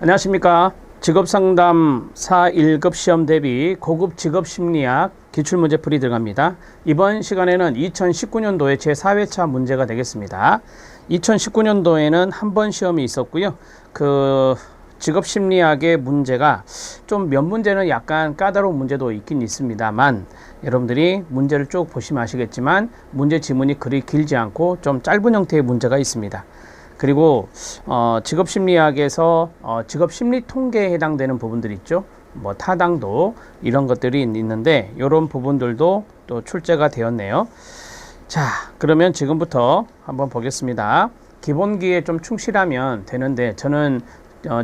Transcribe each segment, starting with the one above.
안녕하십니까. 직업상담 4 1급 시험 대비 고급 직업심리학 기출문제풀이 들어갑니다. 이번 시간에는 2019년도에 제4회차 문제가 되겠습니다. 2019년도에는 한 번 시험이 있었고요. 그 직업심리학의 문제가 좀 몇 문제는 약간 까다로운 문제도 있긴 있습니다만, 여러분들이 문제를 쭉 보시면 아시겠지만 문제 지문이 그리 길지 않고 좀 짧은 형태의 문제가 있습니다. 그리고 직업심리학에서 직업심리통계에 해당되는 부분들이 있죠. 뭐 타당도 이런 것들이 있는데 이런 부분들도 또 출제가 되었네요. 자, 그러면 지금부터 한번 보겠습니다. 기본기에 좀 충실하면 되는데 저는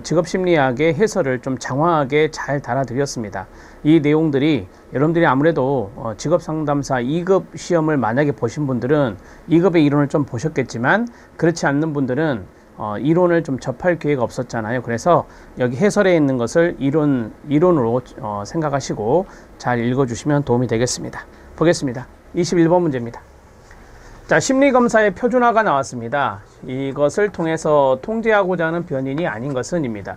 직업심리학의 해설을 좀 장황하게 잘 달아드렸습니다. 이 내용들이 여러분들이 아무래도 직업상담사 2급 시험을 만약에 보신 분들은 2급의 이론을 좀 보셨겠지만, 그렇지 않는 분들은 이론을 좀 접할 기회가 없었잖아요. 그래서 여기 해설에 있는 것을 이론으로 생각하시고 잘 읽어주시면 도움이 되겠습니다. 보겠습니다. 21번 문제입니다. 자, 심리검사의 표준화가 나왔습니다. 이것을 통해서 통제하고자 하는 변인이 아닌 것은입니다.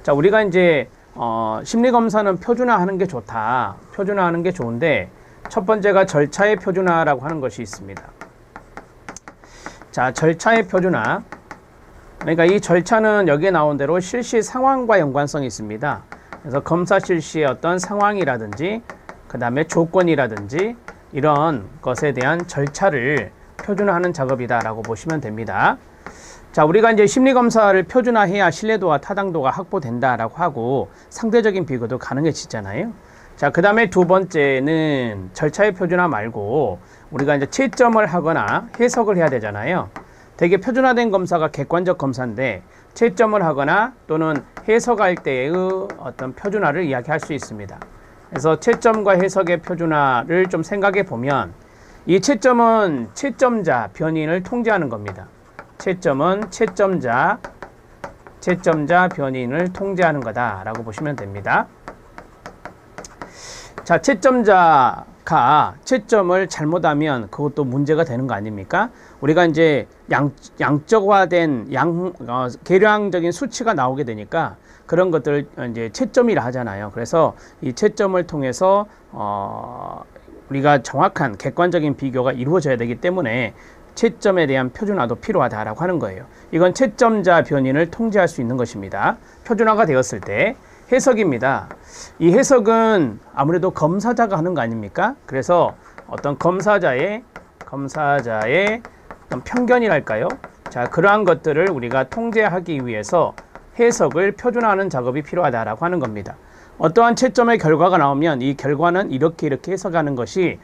자, 우리가 이제 심리검사는 표준화하는 게 좋다. 표준화하는 게 좋은데, 첫 번째가 절차의 표준화라고 하는 것이 있습니다. 자, 절차의 표준화. 그러니까 이 절차는 여기에 나온 대로 실시 상황과 연관성이 있습니다. 그래서 검사 실시의 어떤 상황이라든지 그 다음에 조건이라든지 이런 것에 대한 절차를 표준화하는 작업이다 라고 보시면 됩니다. 자, 우리가 이제 심리검사를 표준화해야 신뢰도와 타당도가 확보된다 라고 하고 상대적인 비교도 가능해지잖아요. 자, 그 다음에 두 번째는 절차의 표준화 말고 우리가 이제 채점을 하거나 해석을 해야 되잖아요. 되게 표준화된 검사가 객관적 검사인데 채점을 하거나 또는 해석할 때의 어떤 표준화를 이야기할 수 있습니다. 그래서 채점과 해석의 표준화를 좀 생각해 보면, 이 채점은 채점자 변인을 통제하는 겁니다. 채점은 채점자 변인을 통제하는 거다라고 보시면 됩니다. 자, 채점자가 채점을 잘못하면 그것도 문제가 되는 거 아닙니까? 우리가 이제 양적화된 계량적인 수치가 나오게 되니까 그런 것들을 이제 채점이라 하잖아요. 그래서 이 채점을 통해서 우리가 정확한 객관적인 비교가 이루어져야 되기 때문에 채점에 대한 표준화도 필요하다라고 하는 거예요. 이건 채점자 변인을 통제할 수 있는 것입니다. 표준화가 되었을 때 해석입니다. 이 해석은 아무래도 검사자가 하는 거 아닙니까? 그래서 어떤 검사자의 어떤 편견이랄까요? 자, 그러한 것들을 우리가 통제하기 위해서 해석을 표준화하는 작업이 필요하다라고 하는 겁니다. 어떠한 채점의 결과가 나오면 이 결과는 이렇게 해석하는 것이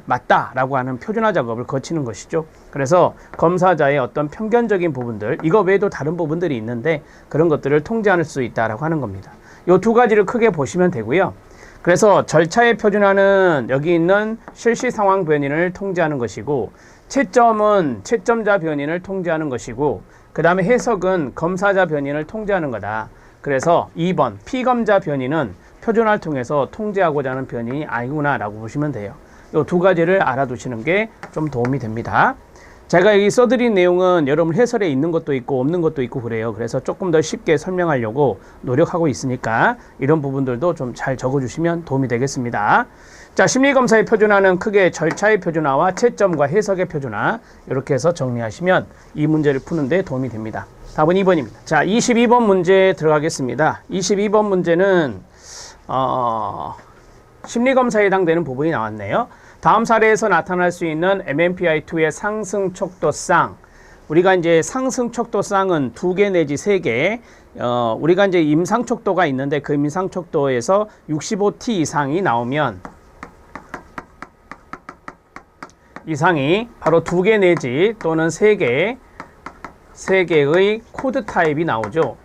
맞다라고 하는 표준화 작업을 거치는 것이죠. 그래서 검사자의 어떤 편견적인 부분들, 이거 외에도 다른 부분들이 있는데 그런 것들을 통제할 수 있다라고 하는 겁니다. 이 두 가지를 크게 보시면 되고요. 그래서 절차의 표준화는 여기 있는 실시 상황 변인을 통제하는 것이고, 채점은 채점자 변인을 통제하는 것이고, 그 다음에 해석은 검사자 변인을 통제하는 거다. 그래서 2번 피검자 변인은 표준화를 통해서 통제하고자 하는 변인이 아니구나 라고 보시면 돼요. 이 두 가지를 알아두시는 게 좀 도움이 됩니다. 제가 여기 써드린 내용은 여러분 해설에 있는 것도 있고 없는 것도 있고 그래요. 그래서 조금 더 쉽게 설명하려고 노력하고 있으니까 이런 부분들도 좀 잘 적어주시면 도움이 되겠습니다. 자, 심리검사의 표준화는 크게 절차의 표준화와 채점과 해석의 표준화, 이렇게 해서 정리하시면 이 문제를 푸는 데 도움이 됩니다. 답은 2번입니다. 자, 22번 문제 들어가겠습니다. 22번 문제는 심리검사에 해당되는 부분이 나왔네요. 다음 사례에서 나타날 수 있는 MMPI-2의 상승 촉도쌍. 우리가 이제 상승 촉도쌍은 2개 내지 3개, 우리가 이제 임상 촉도가 있는데 그 임상 촉도에서 65T 이상이 나오면, 이상이 바로 2개 내지 또는 3개의 코드 타입이 나오죠.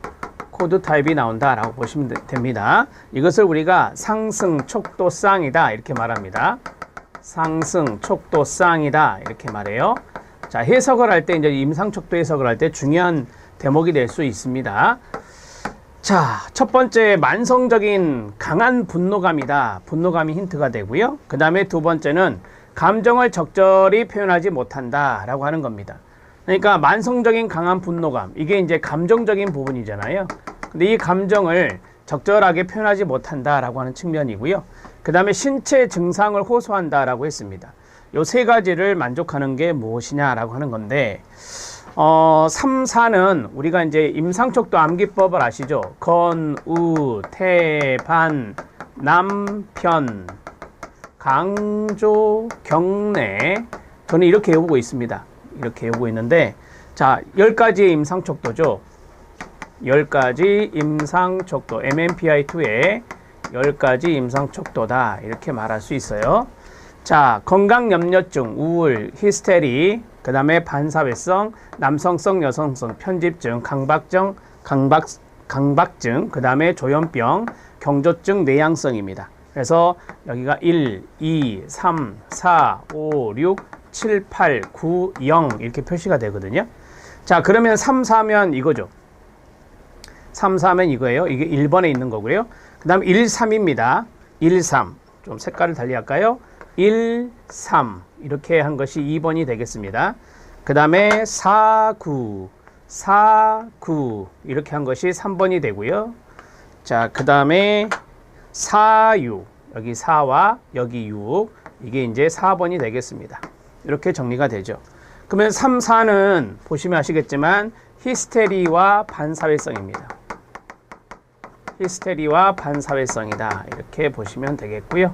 코드 타입이 나온다라고 보시면 됩니다. 이것을 우리가 상승 촉도쌍이다 이렇게 말합니다. 상승 촉도쌍이다 이렇게 말해요. 자, 해석을 할 때 이제 임상 촉도 해석을 할 때 중요한 대목이 될 수 있습니다. 자, 첫 번째 만성적인 강한 분노감이다. 분노감이 힌트가 되고요. 그 다음에 두 번째는 감정을 적절히 표현하지 못한다 라고 하는 겁니다. 그러니까 만성적인 강한 분노감, 이게 이제 감정적인 부분이잖아요. 근데 이 감정을 적절하게 표현하지 못한다라고 하는 측면이고요. 그 다음에 신체 증상을 호소한다라고 했습니다. 요 세 가지를 만족하는 게 무엇이냐라고 하는 건데 3, 4는 우리가 이제 임상척도 암기법을 아시죠? 건, 우, 태, 반, 남편, 강조, 경례. 저는 이렇게 외우고 있습니다. 이렇게 외우고 있는데, 자, 10가지의 임상척도죠. 10가지 임상척도, MMPI2의 10가지 임상척도다. 이렇게 말할 수 있어요. 자, 건강염려증, 우울, 히스테리, 그 다음에 반사회성, 남성성, 여성성, 편집증, 강박증, 그 다음에 조현병, 경조증, 내향성입니다. 그래서 여기가 1, 2, 3, 4, 5, 6, 7, 8, 9, 0 이렇게 표시가 되거든요. 자, 그러면 3, 4면 이거죠. 3, 4면 이거예요. 이게 1번에 있는 거고요. 그 다음 1, 3입니다. 1, 3. 좀 색깔을 달리 할까요? 1, 3 이렇게 한 것이 2번이 되겠습니다. 그 다음에 4, 9 이렇게 한 것이 3번이 되고요. 자, 그 다음에 4, 6 여기 4와 여기 6 이게 이제 4번이 되겠습니다. 이렇게 정리가 되죠. 그러면 3, 4는 보시면 아시겠지만 히스테리와 반사회성입니다. 히스테리와 반사회성이다. 이렇게 보시면 되겠고요.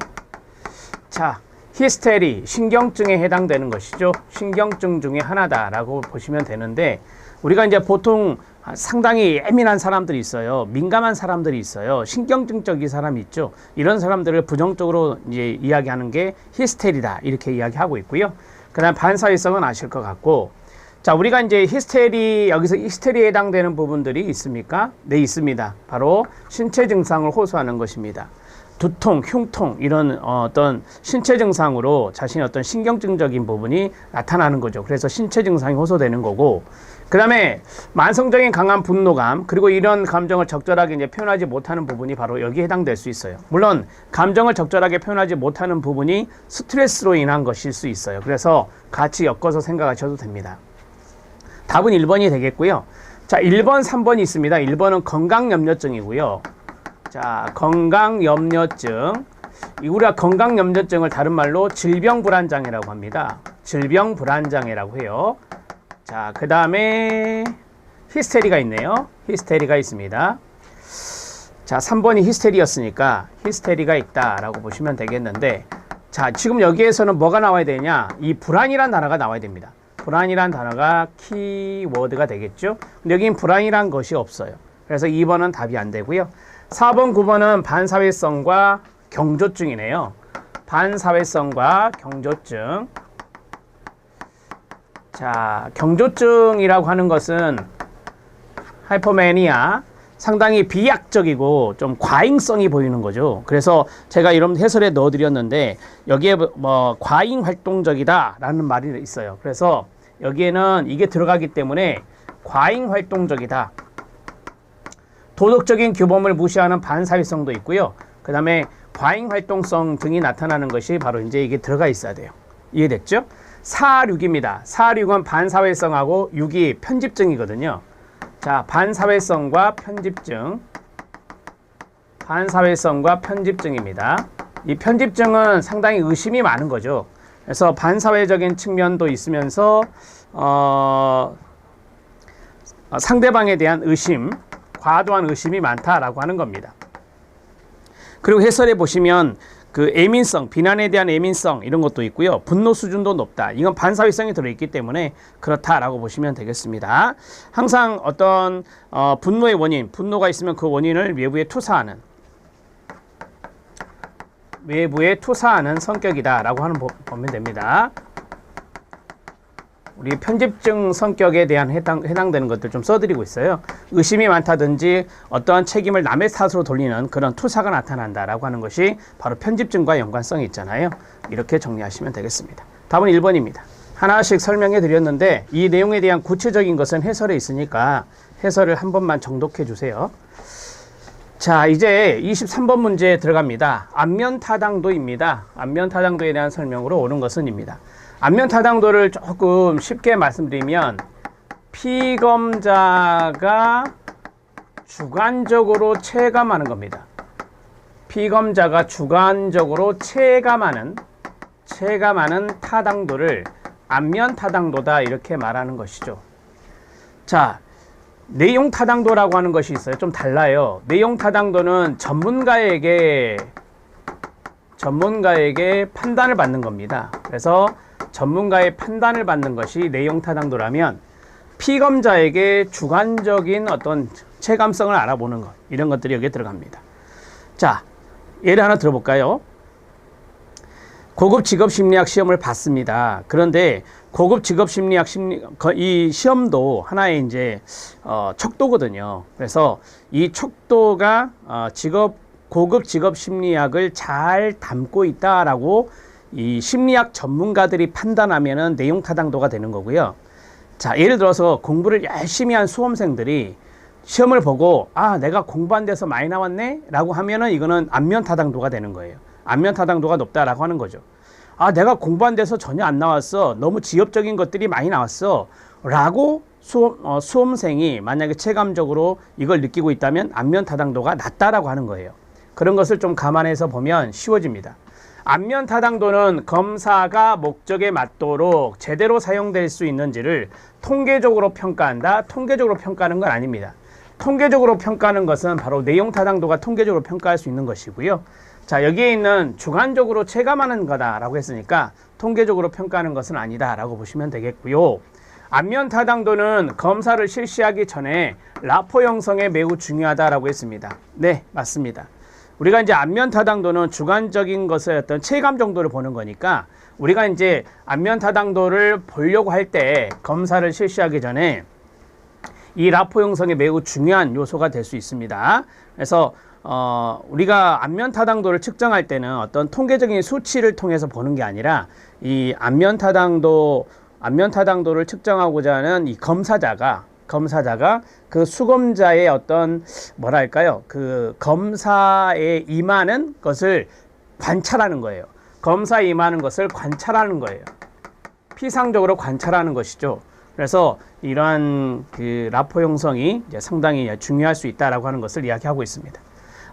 자, 히스테리, 신경증에 해당되는 것이죠. 신경증 중에 하나다라고 보시면 되는데, 우리가 이제 보통 상당히 예민한 사람들이 있어요. 민감한 사람들이 있어요. 신경증적인 사람이 있죠. 이런 사람들을 부정적으로 이제 이야기하는 게 히스테리다. 이렇게 이야기하고 있고요. 그 다음 반사회성은 아실 것 같고, 자, 우리가 이제 여기서 히스테리에 해당되는 부분들이 있습니까? 네, 있습니다. 바로 신체 증상을 호소하는 것입니다. 두통, 흉통 이런 어떤 신체 증상으로 자신의 어떤 신경증적인 부분이 나타나는 거죠. 그래서 신체 증상이 호소되는 거고, 그 다음에 만성적인 강한 분노감, 그리고 이런 감정을 적절하게 이제 표현하지 못하는 부분이 바로 여기에 해당될 수 있어요. 물론 감정을 적절하게 표현하지 못하는 부분이 스트레스로 인한 것일 수 있어요. 그래서 같이 엮어서 생각하셔도 됩니다. 답은 1번이 되겠고요. 자, 1번, 3번이 있습니다. 1번은 건강염려증이고요. 자, 건강염려증. 우리가 건강염려증을 다른 말로 질병불안장애라고 합니다. 질병불안장애라고 해요. 자, 그 다음에 히스테리가 있네요. 히스테리가 있습니다. 자, 3번이 히스테리였으니까 히스테리가 있다라고 보시면 되겠는데, 자, 지금 여기에서는 뭐가 나와야 되냐? 이 불안이란 단어가 나와야 됩니다. 불안이란 단어가 키워드가 되겠죠. 근데 여긴 불안이란 것이 없어요. 그래서 2번은 답이 안 되고요. 4번, 9번은 반사회성과 경조증이네요. 반사회성과 경조증. 자, 경조증이라고 하는 것은 하이퍼매니아, 상당히 비약적이고 좀 과잉성이 보이는 거죠. 그래서 제가 이런 해설에 넣어드렸는데 여기에 뭐 과잉 활동적이다라는 말이 있어요. 그래서 여기에는 이게 들어가기 때문에 과잉 활동적이다. 도덕적인 규범을 무시하는 반사회성도 있고요. 그 다음에 과잉 활동성 등이 나타나는 것이 바로 이제 이게 들어가 있어야 돼요. 이해됐죠? 4, 6입니다. 4, 6은 반사회성하고 6이 편집증이거든요. 자, 반사회성과 편집증. 반사회성과 편집증입니다. 이 편집증은 상당히 의심이 많은 거죠. 그래서 반사회적인 측면도 있으면서 상대방에 대한 의심, 과도한 의심이 많다라고 하는 겁니다. 그리고 해설에 보시면 그 예민성, 비난에 대한 예민성 이런 것도 있고요. 분노 수준도 높다. 이건 반사회성이 들어있기 때문에 그렇다라고 보시면 되겠습니다. 항상 어떤 분노의 원인, 분노가 있으면 그 원인을 외부에 투사하는 성격이다라고 하는 보면 됩니다. 우리 편집증 성격에 대한 해당되는 것들 좀 써드리고 있어요. 의심이 많다든지 어떠한 책임을 남의 탓으로 돌리는 그런 투사가 나타난다라고 하는 것이 바로 편집증과 연관성이 있잖아요. 이렇게 정리하시면 되겠습니다. 답은 1번입니다. 하나씩 설명해 드렸는데 이 내용에 대한 구체적인 것은 해설에 있으니까 해설을 한 번만 정독해 주세요. 자, 이제 23번 문제에 들어갑니다. 안면타당도입니다. 안면타당도에 대한 설명으로 옳은 것은입니다. 안면타당도를 조금 쉽게 말씀드리면 피검자가 주관적으로 체감하는 겁니다. 피검자가 주관적으로 체감하는 타당도를 안면 타당도다 이렇게 말하는 것이죠. 자, 내용 타당도라고 하는 것이 있어요. 좀 달라요. 내용 타당도는 전문가에게 판단을 받는 겁니다. 그래서 전문가의 판단을 받는 것이 내용 타당도라면, 피검자에게 주관적인 어떤 체감성을 알아보는 것, 이런 것들이 여기에 들어갑니다. 자, 예를 하나 들어볼까요? 고급 직업 심리학 시험을 봤습니다. 그런데 고급 직업 심리학 이 시험도 하나의 이제 척도거든요. 그래서 이 척도가 고급 직업 심리학을 잘 담고 있다라고 이 심리학 전문가들이 판단하면은 내용 타당도가 되는 거고요. 자, 예를 들어서 공부를 열심히 한 수험생들이 시험을 보고 내가 공부 안 돼서 많이 나왔네 라고 하면은 이거는 안면 타당도가 되는 거예요. 안면 타당도가 높다라고 하는 거죠. 내가 공부 안 돼서 전혀 안 나왔어, 너무 지엽적인 것들이 많이 나왔어 라고 수험생이 만약에 체감적으로 이걸 느끼고 있다면 안면 타당도가 낮다라고 하는 거예요. 그런 것을 좀 감안해서 보면 쉬워집니다. 안면 타당도는 검사가 목적에 맞도록 제대로 사용될 수 있는지를 통계적으로 평가한다. 통계적으로 평가하는 건 아닙니다. 통계적으로 평가하는 것은 바로 내용 타당도가 통계적으로 평가할 수 있는 것이고요. 자, 여기에 있는 주관적으로 체감하는 거다라고 했으니까 통계적으로 평가하는 것은 아니다라고 보시면 되겠고요. 안면 타당도는 검사를 실시하기 전에 라포 형성에 매우 중요하다라고 했습니다. 네, 맞습니다. 우리가 이제 안면 타당도는 주관적인 것의 어떤 체감 정도를 보는 거니까, 우리가 이제 안면 타당도를 보려고 할 때 검사를 실시하기 전에 이 라포 형성이 매우 중요한 요소가 될 수 있습니다. 그래서 우리가 안면 타당도를 측정할 때는 어떤 통계적인 수치를 통해서 보는 게 아니라, 이 안면 타당도를 측정하고자 하는 이 검사자가 그 수검자의 어떤 뭐랄까요, 그 검사에 임하는 것을 관찰하는 거예요. 검사에 임하는 것을 관찰하는 거예요. 피상적으로 관찰하는 것이죠. 그래서 이러한 그 라포 형성이 이제 상당히 중요할 수 있다라고 하는 것을 이야기하고 있습니다.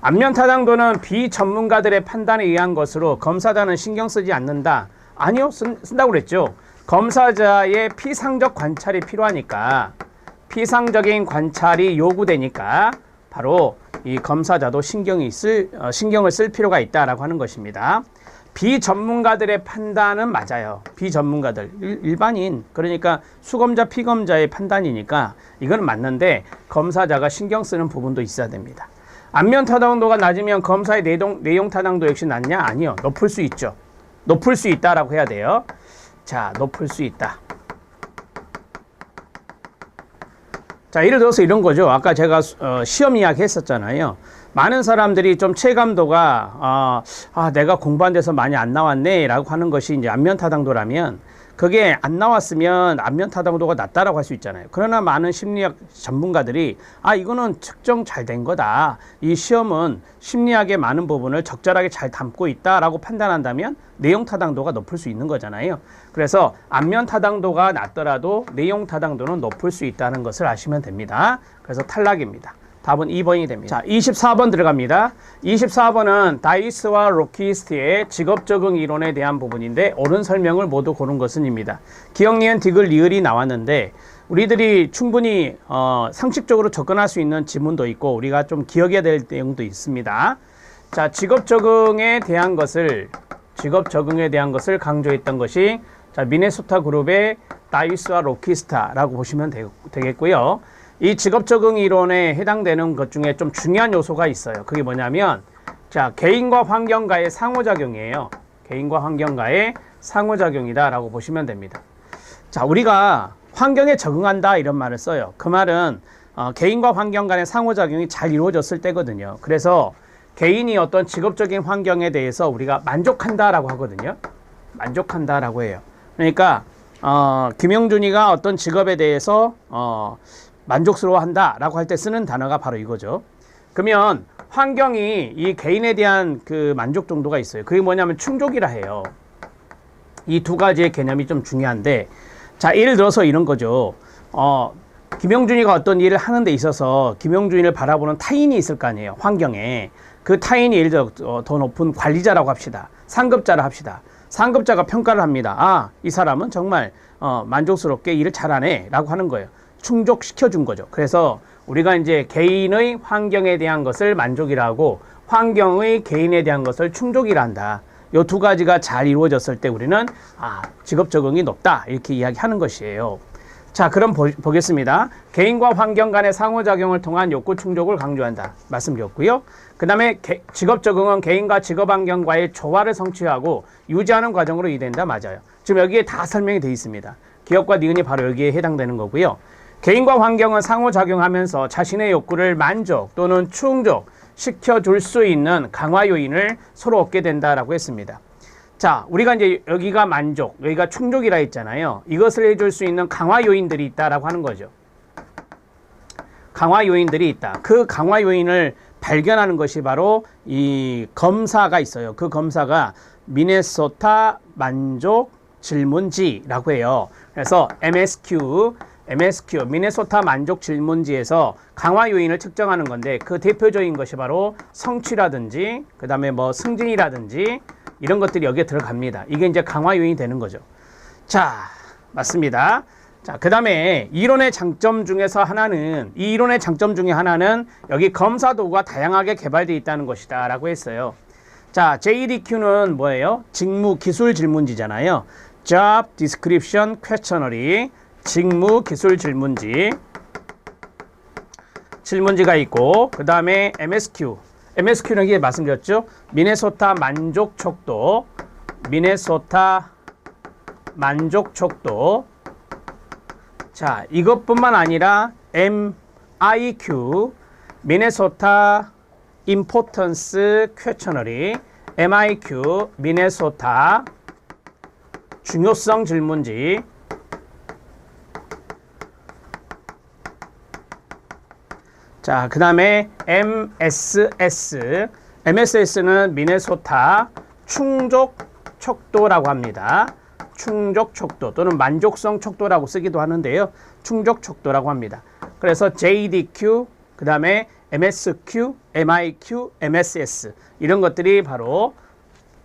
안면 타당도는 비전문가들의 판단에 의한 것으로 검사자는 신경 쓰지 않는다. 아니요, 쓴다고 그랬죠. 검사자의 피상적 관찰이 필요하니까, 피상적인 관찰이 요구되니까 바로 이 검사자도 신경을 쓸 필요가 있다라고 하는 것입니다. 비전문가들의 판단은 맞아요. 비전문가들, 일반인, 그러니까 수검자, 피검자의 판단이니까 이건 맞는데 검사자가 신경 쓰는 부분도 있어야 됩니다. 안면 타당도가 낮으면 검사의 내용 타당도 역시 낮냐? 아니요. 높을 수 있죠. 높을 수 있다라고 해야 돼요. 자, 높을 수 있다. 자, 예를 들어서 이런 거죠. 아까 제가 시험 이야기 했었잖아요. 많은 사람들이 좀 체감도가 내가 공부 안 돼서 많이 안 나왔네 라고 하는 것이 이제 안면 타당도라면, 그게 안 나왔으면 안면 타당도가 낮다라고 할 수 있잖아요. 그러나 많은 심리학 전문가들이 이거는 측정 잘 된 거다, 이 시험은 심리학의 많은 부분을 적절하게 잘 담고 있다라고 판단한다면 내용 타당도가 높을 수 있는 거잖아요. 그래서 안면 타당도가 낮더라도 내용 타당도는 높을 수 있다는 것을 아시면 됩니다. 그래서 탈락입니다. 답은 2번이 됩니다. 자, 24번 들어갑니다. 24번은 다이스와 로키스트의 직업 적응 이론에 대한 부분인데, 옳은 설명을 모두 고른 것은입니다. 기역, 니은, 디귿, 리을이 나왔는데 우리들이 충분히 상식적으로 접근할 수 있는 지문도 있고 우리가 좀 기억해야 될 내용도 있습니다. 자, 직업 적응에 대한 것을 강조했던 것이, 자, 미네소타 그룹의 다이스와 로키스트라고 보시면 되겠고요. 이 직업 적응 이론에 해당되는 것 중에 좀 중요한 요소가 있어요. 그게 뭐냐면, 자, 개인과 환경과의 상호작용이에요. 개인과 환경과의 상호작용이다라고 보시면 됩니다. 자, 우리가 환경에 적응한다 이런 말을 써요. 그 말은 개인과 환경 간의 상호작용이 잘 이루어졌을 때거든요. 그래서 개인이 어떤 직업적인 환경에 대해서 우리가 만족한다라고 하거든요. 만족한다라고 해요. 그러니까 김영준이가 어떤 직업에 대해서 만족스러워한다라고 할 때 쓰는 단어가 바로 이거죠. 그러면 환경이 이 개인에 대한 그 만족 정도가 있어요. 그게 뭐냐면 충족이라 해요. 이 두 가지의 개념이 좀 중요한데, 자, 예를 들어서 이런 거죠. 김영준이가 어떤 일을 하는 데 있어서 김영준이를 바라보는 타인이 있을 거 아니에요. 환경에. 그 타인이 예를 들어 더 높은 관리자라고 합시다. 상급자라 합시다. 상급자가 평가를 합니다. 아, 이 사람은 정말 만족스럽게 일을 잘하네 라고 하는 거예요. 충족시켜 준 거죠. 그래서 우리가 이제 개인의 환경에 대한 것을 만족이라 하고 환경의 개인에 대한 것을 충족이라 한다. 이 두 가지가 잘 이루어졌을 때 우리는 직업 적응이 높다 이렇게 이야기하는 것이에요. 자, 그럼 보겠습니다. 개인과 환경 간의 상호작용을 통한 욕구 충족을 강조한다. 말씀드렸고요. 그 다음에 직업 적응은 개인과 직업 환경과의 조화를 성취하고 유지하는 과정으로 이된다. 맞아요. 지금 여기에 다 설명이 되어 있습니다. 기업과 니은이 바로 여기에 해당되는 거고요. 개인과 환경은 상호작용하면서 자신의 욕구를 만족 또는 충족 시켜줄 수 있는 강화 요인을 서로 얻게 된다라고 했습니다. 자, 우리가 이제 여기가 만족, 여기가 충족이라 했잖아요. 이것을 해줄 수 있는 강화 요인들이 있다라고 하는 거죠. 강화 요인들이 있다. 그 강화 요인을 발견하는 것이 바로 이 검사가 있어요. 그 검사가 미네소타 만족 질문지라고 해요. 그래서 MSQ 미네소타 만족 질문지에서 강화 요인을 측정하는 건데 그 대표적인 것이 바로 성취라든지 그 다음에 뭐 승진이라든지 이런 것들이 여기에 들어갑니다. 이게 이제 강화 요인이 되는 거죠. 자, 맞습니다. 자, 그 다음에 이론의 장점 중에서 하나는 이 이론의 장점 중에 하나는 여기 검사 도구가 다양하게 개발되어 있다는 것이다 라고 했어요. 자, JDQ는 뭐예요? 직무 기술 질문지잖아요. Job Description Questionnaire 직무 기술 질문지가 있고 그 다음에 MSQ는 이게 말씀드렸죠. 미네소타 만족 척도 자, 이것뿐만 아니라 MIQ 미네소타 임포턴스 퀘셔너리 MIQ 미네소타 중요성 질문지 자, 그 다음에 MSS는 미네소타 충족 척도라고 합니다. 충족 척도 또는 만족성 척도라고 쓰기도 하는데요. 충족 척도라고 합니다. 그래서 JDQ, 그 다음에 MSQ, MIQ, MSS 이런 것들이 바로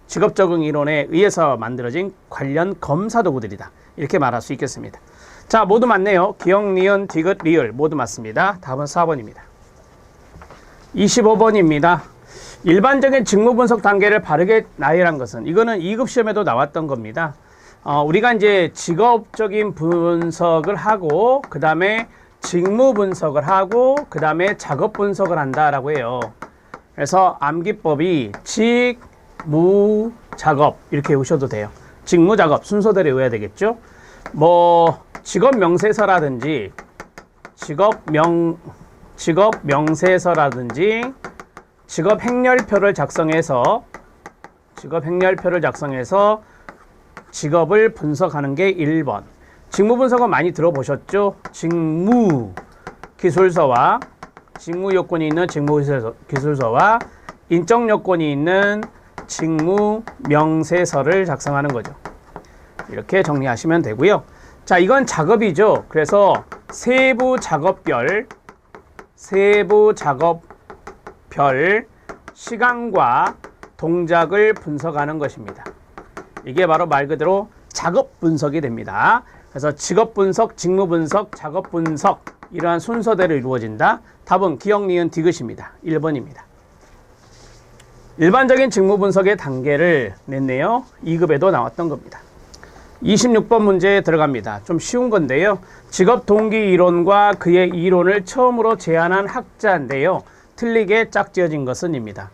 직업적응 이론에 의해서 만들어진 관련 검사 도구들이다. 이렇게 말할 수 있겠습니다. 자, 모두 맞네요. 기억, 니은, 디귿, 리을 모두 맞습니다. 답은 4번입니다. 25번입니다. 일반적인 직무 분석 단계를 바르게 나열한 것은 이거는 2급 시험에도 나왔던 겁니다. 우리가 이제 직업적인 분석을 하고 그 다음에 직무 분석을 하고 그 다음에 작업 분석을 한다라고 해요. 그래서 암기법이 직무 작업 이렇게 외우셔도 돼요. 직무 작업 순서대로 외워야 되겠죠. 뭐 직업 명세서라든지 직업 명세서라든지 직업 행렬표를 작성해서 직업을 분석하는 게 1번. 직무 분석은 많이 들어보셨죠? 직무 기술서와 직무 요건이 있는 직무 기술서와 인적 요건이 있는 직무 명세서를 작성하는 거죠. 이렇게 정리하시면 되고요. 자, 이건 작업이죠. 그래서 세부 작업별 시간과 동작을 분석하는 것입니다. 이게 바로 말 그대로 작업 분석이 됩니다. 그래서 직업 분석, 직무 분석, 작업 분석 이러한 순서대로 이루어진다. 답은 기억, 니은, 디귿입니다. 1번입니다. 일반적인 직무 분석의 단계를 냈네요. 2급에도 나왔던 겁니다. 26번 문제에 들어갑니다. 좀 쉬운 건데요. 직업 동기 이론과 그의 이론을 처음으로 제안한 학자인데요. 틀리게 짝지어진 것은 입니다.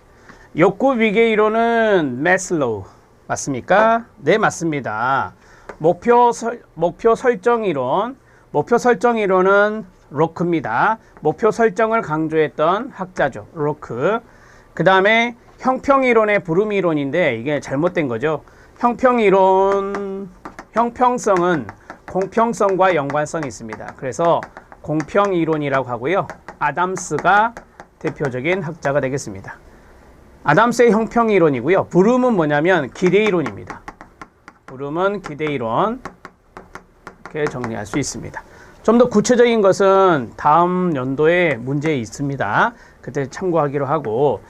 욕구 위계 이론은 매슬로우 맞습니까? 네, 맞습니다. 목표 설정 이론은 로크입니다. 목표 설정을 강조했던 학자죠. 로크. 그 다음에 형평 이론의 부름 이론인데 이게 잘못된 거죠. 형평성은 공평성과 연관성이 있습니다. 그래서 공평 이론이라고 하고요. 아담스가 대표적인 학자가 되겠습니다. 아담스의 형평 이론이고요. 부름은 뭐냐면 기대 이론입니다. 부름은 기대 이론. 이렇게 정리할 수 있습니다. 좀 더 구체적인 것은 다음 연도에 문제에 있습니다. 그때 참고하기로 하고,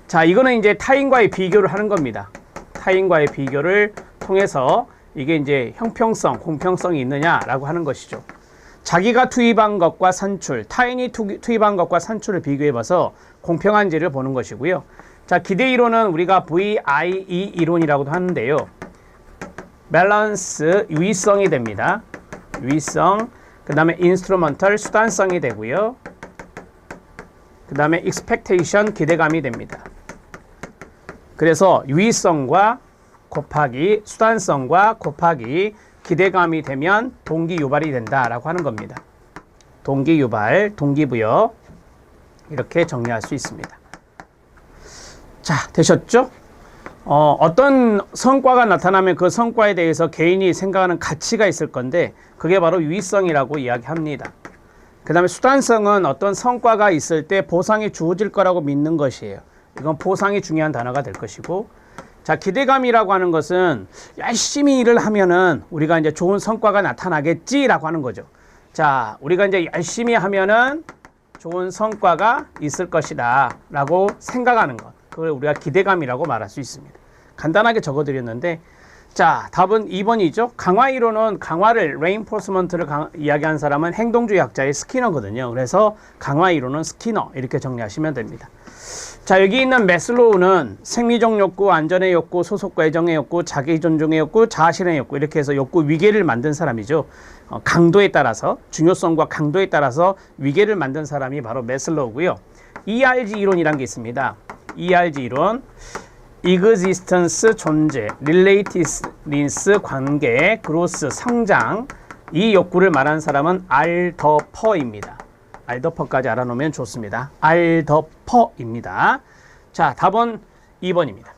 자, 이거는 이제 타인과의 비교를 하는 겁니다. 타인과의 비교를 통해서 이게 이제 형평성, 공평성이 있느냐라고 하는 것이죠. 자기가 투입한 것과 산출, 타인이 투입한 것과 산출을 비교해봐서 공평한지를 보는 것이고요. 자, 기대 이론은 우리가 VIE 이론이라고도 하는데요. 밸런스, 유의성이 됩니다. 유의성, 그 다음에 인스트루먼털, 수단성이 되고요. 그 다음에 expectation, 기대감이 됩니다. 그래서 유의성과 곱하기 수단성과 곱하기 기대감이 되면 동기유발이 된다라고 하는 겁니다. 동기유발, 동기부여 이렇게 정리할 수 있습니다. 자, 되셨죠? 어떤 성과가 나타나면 그 성과에 대해서 개인이 생각하는 가치가 있을 건데 그게 바로 유의성이라고 이야기합니다. 그 다음에 수단성은 어떤 성과가 있을 때 보상이 주어질 거라고 믿는 것이에요. 이건 보상이 중요한 단어가 될 것이고, 자, 기대감이라고 하는 것은 열심히 일을 하면은 우리가 이제 좋은 성과가 나타나겠지라고 하는 거죠. 자, 우리가 이제 열심히 하면은 좋은 성과가 있을 것이다 라고 생각하는 것, 그걸 우리가 기대감이라고 말할 수 있습니다. 간단하게 적어드렸는데, 자, 답은 2번이죠. 강화 이론은 강화를, reinforcement를 이야기한 사람은 행동주의 학자의 스키너거든요. 그래서 강화 이론은 스키너 이렇게 정리하시면 됩니다. 자, 여기 있는 매슬로우는 생리적 욕구, 안전의 욕구, 소속과 애정의 욕구, 자기 존중의 욕구, 자아실현의 욕구 이렇게 해서 욕구 위계를 만든 사람이죠. 강도에 따라서, 중요성과 강도에 따라서 위계를 만든 사람이 바로 매슬로우고요. ERG 이론이란 게 있습니다. ERG 이론, existence, 존재, relatedness, 관계, growth, 성장, 이 욕구를 말하는 사람은 알더퍼입니다. 알더퍼까지 알아놓으면 좋습니다. 알더퍼입니다. 자, 답은 2번입니다.